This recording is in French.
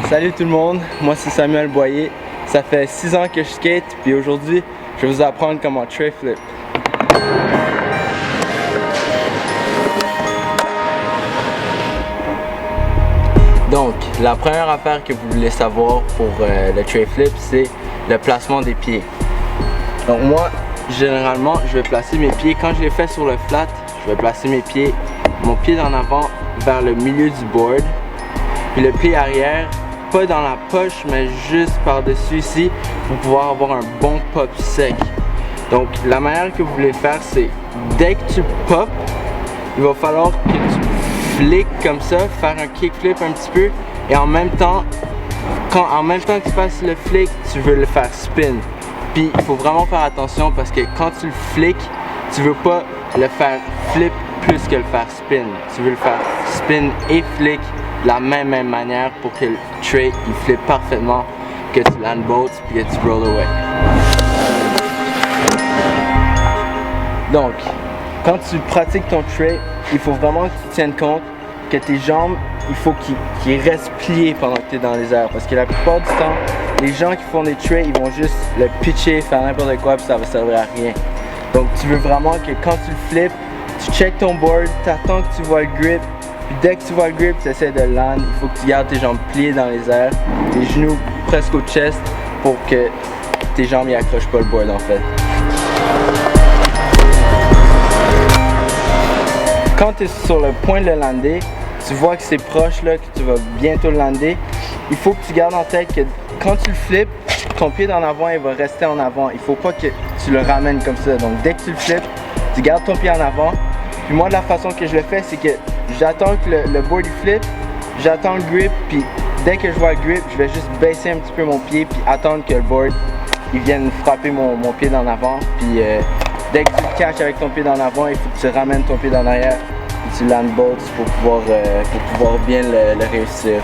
Salut tout le monde, moi c'est Samuel Boyer. Ça fait 6 ans que je skate, puis aujourd'hui je vais vous apprendre comment tray flip. Donc, la première affaire que vous voulez savoir pour le tray flip, c'est le placement des pieds. Donc moi, généralement, je vais placer mes pieds, quand je les fais sur le flat, je vais placer mon pied d'en avant vers le milieu du board, puis le pied arrière, pas dans la poche, mais juste par-dessus ici, pour pouvoir avoir un bon pop sec. Donc, la manière que vous voulez faire, c'est dès que tu pop, il va falloir que tu fliques comme ça, faire un kickflip un petit peu, et en même temps que tu fasses le flick, tu veux le faire spin. Puis, il faut vraiment faire attention parce que quand tu le fliques, tu veux pas le faire flip plus que le faire spin. Tu veux le faire spin et flick de la même manière pour que le tray il flippe parfaitement, que tu land bolt puis que tu roll away. Donc, quand tu pratiques ton tray, il faut vraiment que tu tiennes compte que tes jambes, il faut qu'ils restent pliés pendant que tu es dans les airs. Parce que la plupart du temps, les gens qui font des trays, ils vont juste le pitcher, faire n'importe quoi puis ça va servir à rien. Donc, tu veux vraiment que quand tu le flippes, tu check ton board, tu attends que tu vois le grip. Puis dès que tu vois le grip, tu essaies de land, il faut que tu gardes tes jambes pliées dans les airs, tes genoux presque au chest pour que tes jambes n'y accrochent pas le board en fait. Quand tu es sur le point de le lander, tu vois que c'est proche là, que tu vas bientôt le lander, il faut que tu gardes en tête que quand tu le flippes, ton pied d'en avant il va rester en avant. Il faut pas que tu le ramènes comme ça. Donc dès que tu le flippes, tu gardes ton pied en avant. Puis moi de la façon que je le fais, c'est que j'attends que le board il flippe, j'attends le grip, puis dès que je vois le grip, je vais juste baisser un petit peu mon pied, puis attendre que le board il vienne frapper mon pied d'en avant. Puis dès que tu le catches avec ton pied d'en avant, il faut que tu ramènes ton pied d'en arrière, puis tu land bolts pour pouvoir bien le réussir.